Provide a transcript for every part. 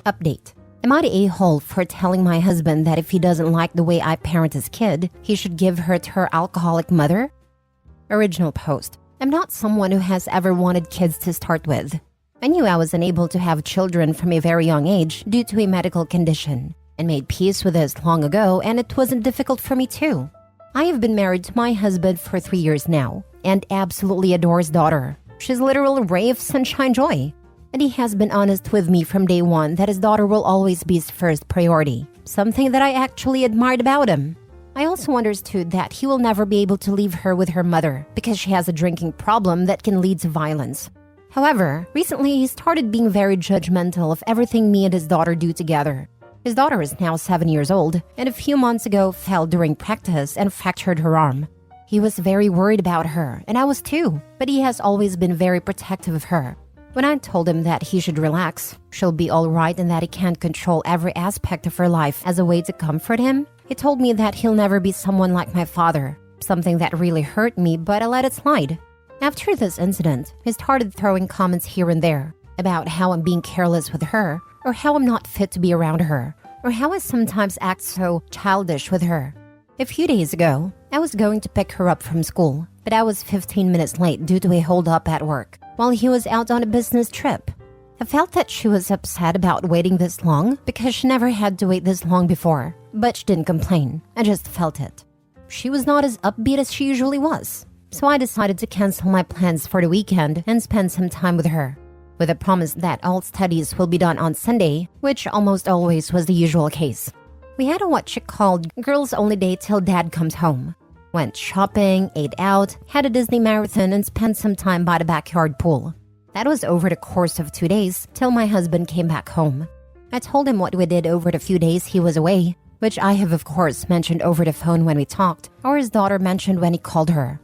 Update. Am I the a-hole for telling my husband that if he doesn't like the way I parent his kid, he should give her to her alcoholic mother? Original post. I'm not someone who has ever wanted kids to start with. I knew I was unable to have children from a very young age due to a medical condition, and made peace with this long ago, and it wasn't difficult for me too. I have been married to my husband for 3 years now, and absolutely adore his daughter. She's a literal ray of sunshine joy. And he has been honest with me from day one that his daughter will always be his first priority, something that I actually admired about him. I also understood that he will never be able to leave her with her mother because she has a drinking problem that can lead to violence. However, recently he started being very judgmental of everything me and his daughter do together. His daughter is now 7 years old, and a few months ago fell during practice and fractured her arm. He was very worried about her, and I was too, but he has always been very protective of her. When I told him that he should relax, she'll be all right, and that he can't control every aspect of her life as a way to comfort him, he told me that he'll never be someone like my father, something that really hurt me, but I let it slide. After this incident, he started throwing comments here and there about how I'm being careless with her, or how I'm not fit to be around her, or how I sometimes act so childish with her. A few days ago, I was going to pick her up from school, but I was 15 minutes late due to a hold-up at work, while he was out on a business trip. I felt that she was upset about waiting this long because she never had to wait this long before, but she didn't complain. I just felt it. She was not as upbeat as she usually was, so I decided to cancel my plans for the weekend and spend some time with her, with a promise that all studies will be done on Sunday, which almost always was the usual case. We had a what she called girls only day till dad comes home. Went shopping, ate out, had a Disney marathon, and spent some time by the backyard pool. That was over the course of 2 days, till my husband came back home. I told him what we did over the few days he was away, which I have of course mentioned over the phone when we talked, or his daughter mentioned when he called her.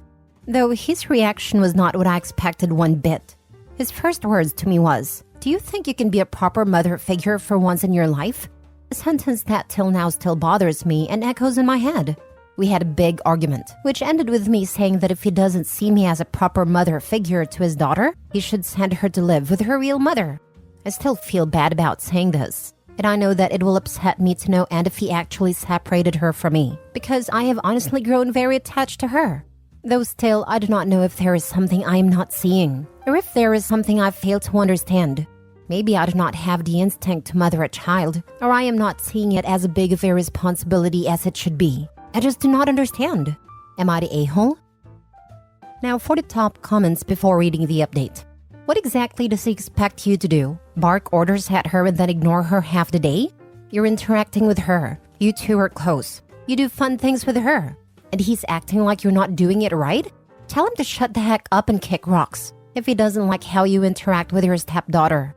Though his reaction was not what I expected one bit. His first words to me was, "Do you think you can be a proper mother figure for once in your life?" A sentence that till now still bothers me and echoes in my head. We had a big argument, which ended with me saying that if he doesn't see me as a proper mother figure to his daughter, he should send her to live with her real mother. I still feel bad about saying this, and I know that it will upset me to no end if he actually separated her from me, because I have honestly grown very attached to her. Though still, I do not know if there is something I am not seeing, or if there is something I fail to understand. Maybe I do not have the instinct to mother a child, or I am not seeing it as big of a responsibility as it should be. I just do not understand. Am I the a-hole? Now for the top comments before reading the update. What exactly does he expect you to do? Bark orders at her and then ignore her half the day? You're interacting with her. You two are close. You do fun things with her. And he's acting like you're not doing it right? Tell him to shut the heck up and kick rocks if he doesn't like how you interact with your stepdaughter.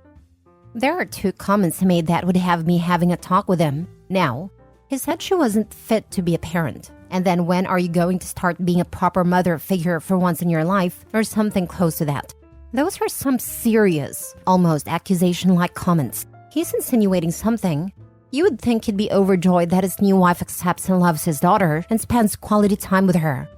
There are 2 comments he made that would have me having a talk with him. Now, he said she wasn't fit to be a parent. And then when are you going to start being a proper mother figure for once in your life, or something close to that? Those are some serious, almost accusation-like comments. He's insinuating something. You would think he'd be overjoyed that his new wife accepts and loves his daughter and spends quality time with her.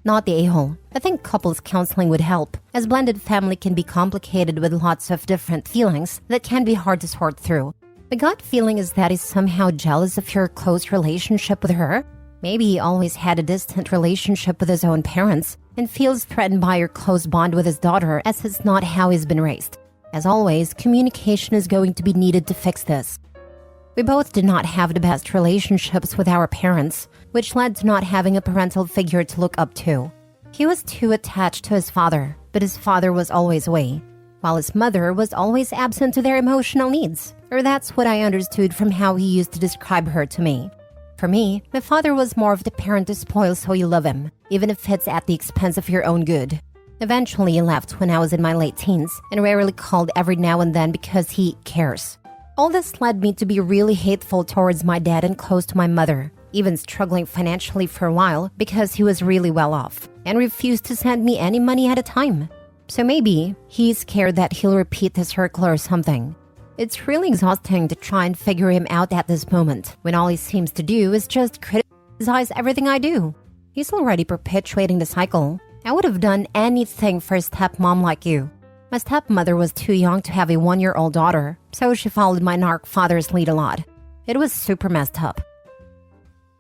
Not the a-hole. I think couples counseling would help, as blended family can be complicated with lots of different feelings that can be hard to sort through. My gut feeling is that he's somehow jealous of your close relationship with her. Maybe he always had a distant relationship with his own parents and feels threatened by your close bond with his daughter, as it's not how he's been raised. As always, communication is going to be needed to fix this. We both did not have the best relationships with our parents, which led to not having a parental figure to look up to. He was too attached to his father, but his father was always away, while his mother was always absent to their emotional needs, or that's what I understood from how he used to describe her to me. For me, my father was more of the parent to spoil so you love him, even if it's at the expense of your own good. Eventually he left when I was in my late teens, and rarely called every now and then because he cares. All this led me to be really hateful towards my dad and close to my mother, even struggling financially for a while because he was really well off, and refused to send me any money at a time. So maybe he's scared that he'll repeat the circle or something. It's really exhausting to try and figure him out at this moment, when all he seems to do is just criticize everything I do. He's already perpetuating the cycle, I would have done anything for a stepmom like you. My stepmother was too young to have a 1-year-old daughter, so she followed my narc father's lead a lot. It was super messed up.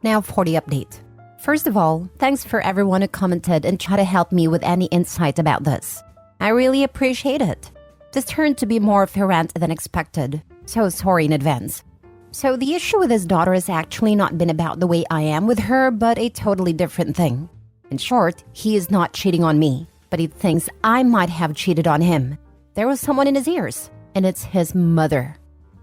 Now for the update. First of all, thanks for everyone who commented and tried to help me with any insight about this. I really appreciate it. This turned to be more of a rant than expected, so sorry in advance. So the issue with his daughter has actually not been about the way I am with her, but a totally different thing. In short, he is not cheating on me, but he thinks I might have cheated on him. There was someone in his ears, and it's his mother.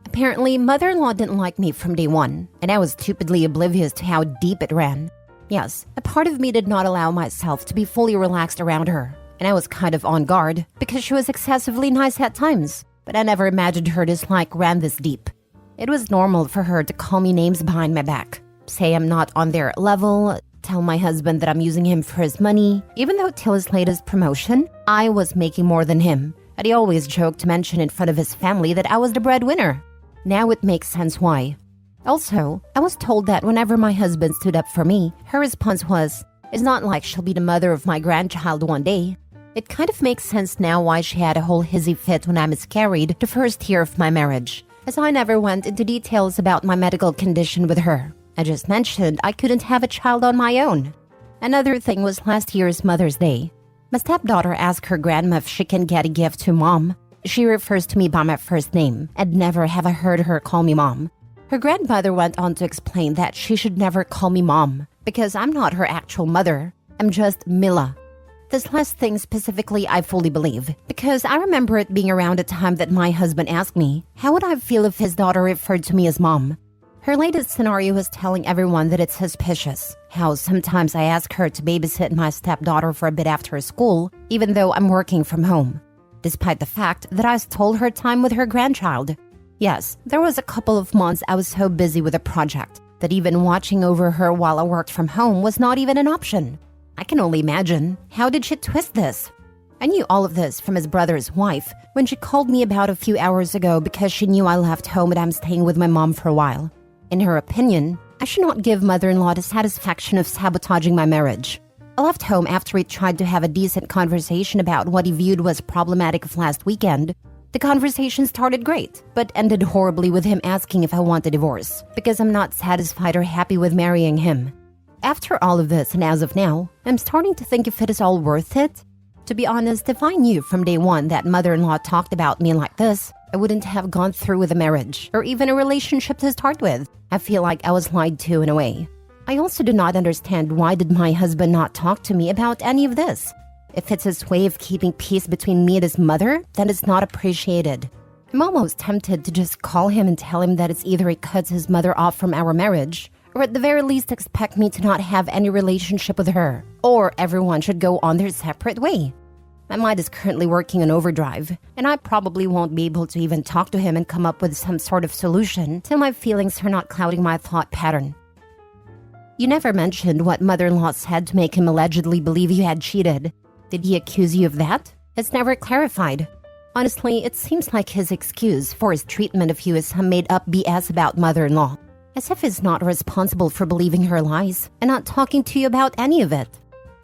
Apparently, mother-in-law didn't like me from day one, and I was stupidly oblivious to how deep it ran. Yes, a part of me did not allow myself to be fully relaxed around her, and I was kind of on guard because she was excessively nice at times, but I never imagined her dislike ran this deep. It was normal for her to call me names behind my back, say I'm not on their level, tell my husband that I'm using him for his money. Even though till his latest promotion, I was making more than him, and he always joked to mention in front of his family that I was the breadwinner. Now it makes sense why. Also, I was told that whenever my husband stood up for me, her response was, "It's not like she'll be the mother of my grandchild one day." It kind of makes sense now why she had a whole hissy fit when I miscarried the first year of my marriage, as I never went into details about my medical condition with her. I just mentioned I couldn't have a child on my own. Another thing was last year's Mother's Day. My stepdaughter asked her grandma if she can get a gift to Mom. She refers to me by my first name, and never have I heard her call me Mom. Her grandmother went on to explain that she should never call me Mom, because I'm not her actual mother. I'm just Mila. This last thing specifically I fully believe, because I remember it being around the time that my husband asked me, how would I feel if his daughter referred to me as Mom? Her latest scenario is telling everyone that it's suspicious, how sometimes I ask her to babysit my stepdaughter for a bit after school, even though I'm working from home, despite the fact that I stole her time with her grandchild. Yes, there was a couple of months I was so busy with a project that even watching over her while I worked from home was not even an option. I can only imagine, how did she twist this? I knew all of this from his brother's wife when she called me about a few hours ago because she knew I left home and I'm staying with my mom for a while. In her opinion, I should not give mother-in-law the satisfaction of sabotaging my marriage. I left home after we tried to have a decent conversation about what he viewed was problematic of last weekend. The conversation started great, but ended horribly with him asking if I want a divorce, because I'm not satisfied or happy with marrying him. After all of this, and as of now, I'm starting to think if it is all worth it. To be honest, if I knew from day one that mother-in-law talked about me like this, I wouldn't have gone through with a marriage, or even a relationship to start with. I feel like I was lied to in a way. I also do not understand why did my husband not talk to me about any of this. If it's his way of keeping peace between me and his mother, then it's not appreciated. I'm almost tempted to just call him and tell him that it's either he cuts his mother off from our marriage, or at the very least expect me to not have any relationship with her, or everyone should go on their separate way. My mind is currently working on overdrive, and I probably won't be able to even talk to him and come up with some sort of solution till my feelings are not clouding my thought pattern. You never mentioned what mother-in-law said to make him allegedly believe you had cheated. Did he accuse you of that? It's never clarified. Honestly, it seems like his excuse for his treatment of you is some made-up BS about mother-in-law, as if he's not responsible for believing her lies and not talking to you about any of it.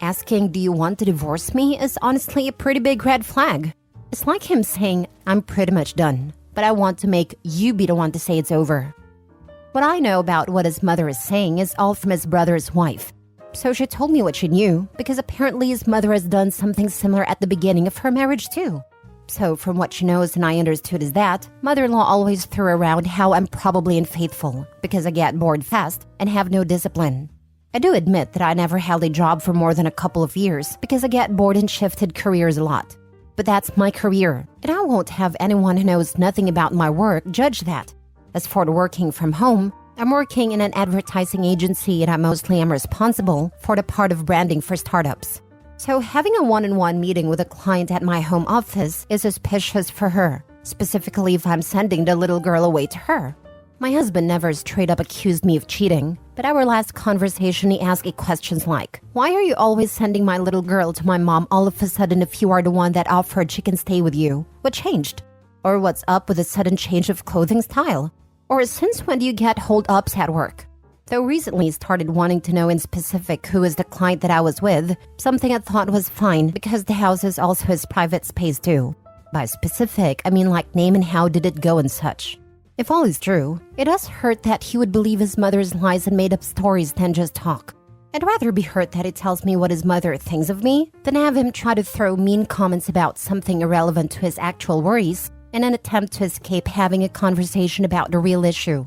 Asking, do you want to divorce me, is honestly a pretty big red flag. It's like him saying, I'm pretty much done, but I want to make you be the one to say it's over. What I know about what his mother is saying is all from his brother's wife. So she told me what she knew, because apparently his mother has done something similar at the beginning of her marriage too. So from what she knows and I understood is that, mother-in-law always threw around how I'm probably unfaithful, because I get bored fast and have no discipline. I do admit that I never held a job for more than a couple of years because I get bored and shifted careers a lot. But that's my career, and I won't have anyone who knows nothing about my work judge that. As for the working from home, I'm working in an advertising agency and I mostly am responsible for the part of branding for startups. So having a one-on-one meeting with a client at my home office is suspicious for her, specifically if I'm sending the little girl away to her. My husband never straight up accused me of cheating, but our last conversation he asked questions like, why are you always sending my little girl to my mom all of a sudden if you are the one that offered she can stay with you? What changed? Or what's up with a sudden change of clothing style? Or since when do you get hold-ups at work? Though recently started wanting to know in specific who is the client that I was with, something I thought was fine because the house is also his private space too. By specific, I mean like name and how did it go and such. If all is true, it does hurt that he would believe his mother's lies and made up stories than just talk. I'd rather be hurt that he tells me what his mother thinks of me than have him try to throw mean comments about something irrelevant to his actual worries in an attempt to escape having a conversation about the real issue.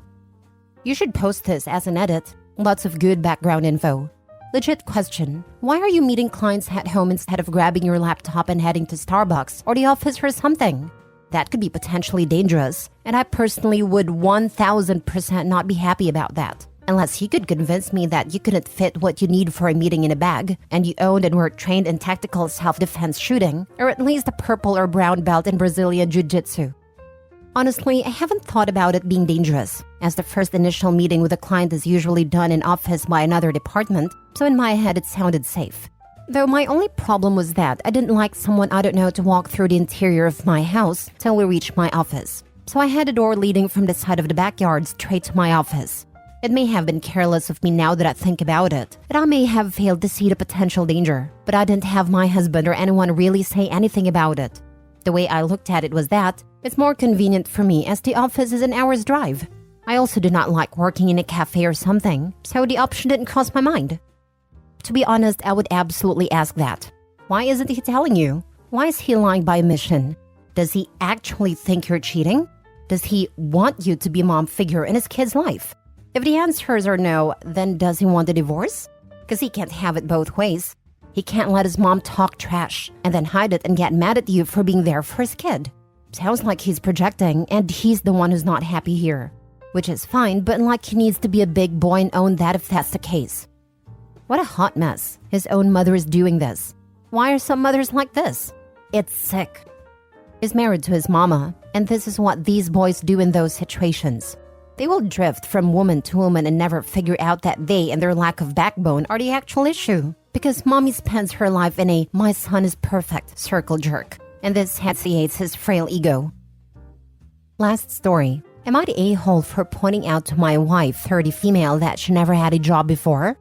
You should post this as an edit. Lots of good background info. Legit question. Why are you meeting clients at home instead of grabbing your laptop and heading to Starbucks or the office or something? That could be potentially dangerous, and I personally would 1000% not be happy about that. Unless you could convince me that you couldn't fit what you need for a meeting in a bag, and you owned and were trained in tactical self-defense shooting, or at least a purple or brown belt in Brazilian Jiu-Jitsu. Honestly, I haven't thought about it being dangerous, as the first initial meeting with a client is usually done in office by another department, so in my head it sounded safe. Though my only problem was that I didn't like someone I don't know to walk through the interior of my house till we reached my office. So I had a door leading from the side of the backyard straight to my office. It may have been careless of me now that I think about it, that I may have failed to see the potential danger, but I didn't have my husband or anyone really say anything about it. The way I looked at it was that it's more convenient for me as the office is an hour's drive. I also do not like working in a cafe or something, so the option didn't cross my mind. To be honest, I would absolutely ask that. Why isn't he telling you? Why is he lying by omission? Does he actually think you're cheating? Does he want you to be a mom figure in his kid's life? If the answers are no, then does he want a divorce? Because he can't have it both ways. He can't let his mom talk trash and then hide it and get mad at you for being there for his kid. Sounds like he's projecting and he's the one who's not happy here. Which is fine, but like he needs to be a big boy and own that if that's the case. What a hot mess. His own mother is doing this. Why are some mothers like this? It's sick. He's married to his mama, and this is what these boys do in those situations. They will drift from woman to woman and never figure out that they and their lack of backbone are the actual issue. Because mommy spends her life in a "my son is perfect" circle jerk. And this satiates his frail ego. Last story. Am I the a-hole for pointing out to my wife, 30 female, that she never had a job before?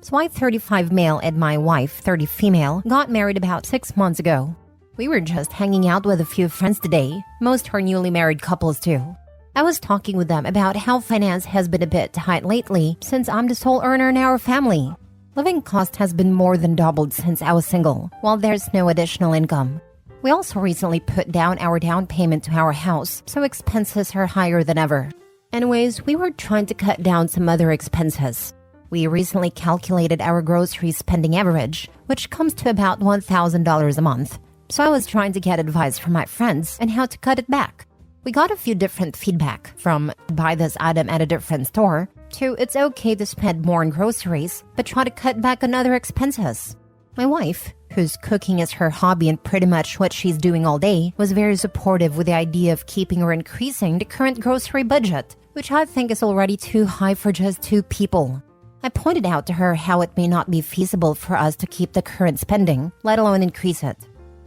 So I, 35 male, and my wife, 30 female, got married about 6 months ago. We were just hanging out with a few friends today. Most are newly married couples too. I was talking with them about how finance has been a bit tight lately since I'm the sole earner in our family. Living cost has been more than doubled since I was single, while there's no additional income. We also recently put down our down payment to our house, so expenses are higher than ever. Anyways, we were trying to cut down some other expenses. We recently calculated our grocery spending average, which comes to about $1,000 a month. So I was trying to get advice from my friends on how to cut it back. We got a few different feedback, from buy this item at a different store to it's okay to spend more on groceries, but try to cut back on other expenses. My wife, whose cooking is her hobby and pretty much what she's doing all day, was very supportive with the idea of keeping or increasing the current grocery budget, which I think is already too high for just 2 people. I pointed out to her how it may not be feasible for us to keep the current spending, let alone increase it.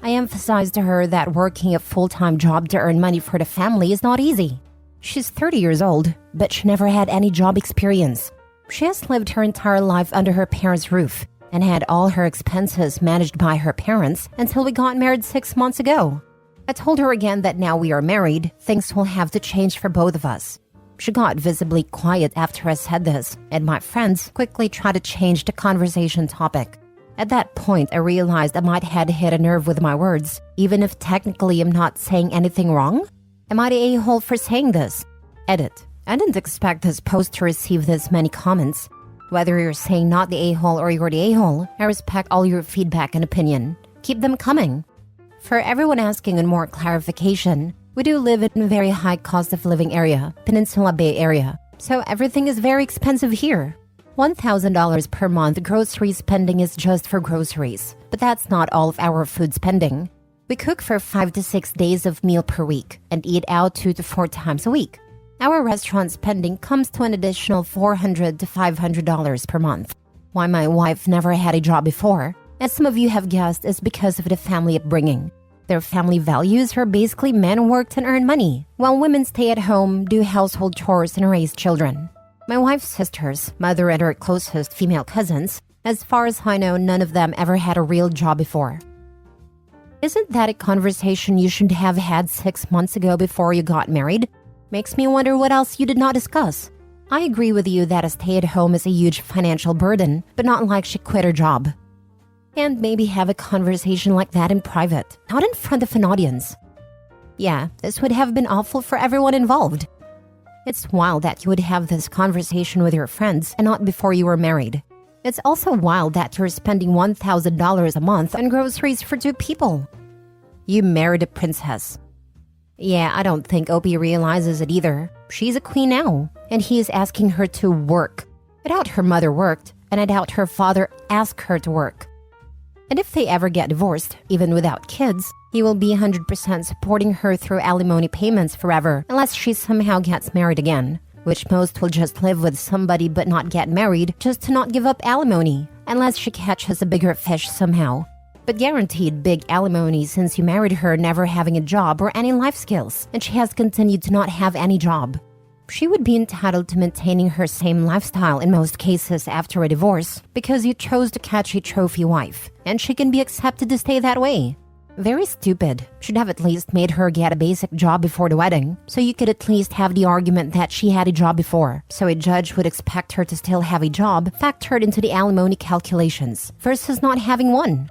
I emphasized to her that working a full-time job to earn money for the family is not easy. She's 30 years old, but she never had any job experience. She has lived her entire life under her parents' roof and had all her expenses managed by her parents until we got married 6 months ago. I told her again that now we are married, things will have to change for both of us. She got visibly quiet after I said this, and my friends quickly tried to change the conversation topic. At that point, I realized I might had hit a nerve with my words, even if technically I'm not saying anything wrong. Am I the a-hole for saying this? Edit. I didn't expect this post to receive this many comments. Whether you're saying not the a-hole or you're the a-hole, I respect all your feedback and opinion. Keep them coming. For everyone asking on more clarification, we do live in a very high cost of living area, Peninsula Bay Area, so everything is very expensive here. $1,000 per month grocery spending is just for groceries, but that's not all of our food spending. We cook for 5 to 6 days of meal per week and eat out 2 to 4 times a week. Our restaurant spending comes to an additional $400 to $500 per month. Why my wife never had a job before, as some of you have guessed, is because of the family upbringing. Their family values are basically men work and earn money, while women stay at home, do household chores, and raise children. My wife's sisters, mother and her closest female cousins, as far as I know, none of them ever had a real job before. Isn't that a conversation you should have had 6 months ago before you got married? Makes me wonder what else you did not discuss. I agree with you that a stay-at-home is a huge financial burden, but not like she quit her job. And maybe have a conversation like that in private, not in front of an audience. Yeah, this would have been awful for everyone involved. It's wild that you would have this conversation with your friends and not before you were married. It's also wild that you're spending $1,000 a month on groceries for 2 people. You married a princess. Yeah, I don't think Opie realizes it either. She's a queen now, and he is asking her to work. I doubt her mother worked, and I doubt her father asked her to work. And if they ever get divorced, even without kids, he will be 100% supporting her through alimony payments forever, unless she somehow gets married again. Which most will just live with somebody but not get married just to not give up alimony, unless she catches a bigger fish somehow. But guaranteed big alimony since you married her never having a job or any life skills, and she has continued to not have any job. She would be entitled to maintaining her same lifestyle in most cases after a divorce because you chose to catch a trophy wife, and she can be accepted to stay that way. Very stupid. Should have at least made her get a basic job before the wedding, so you could at least have the argument that she had a job before, so a judge would expect her to still have a job factored into the alimony calculations, versus not having one.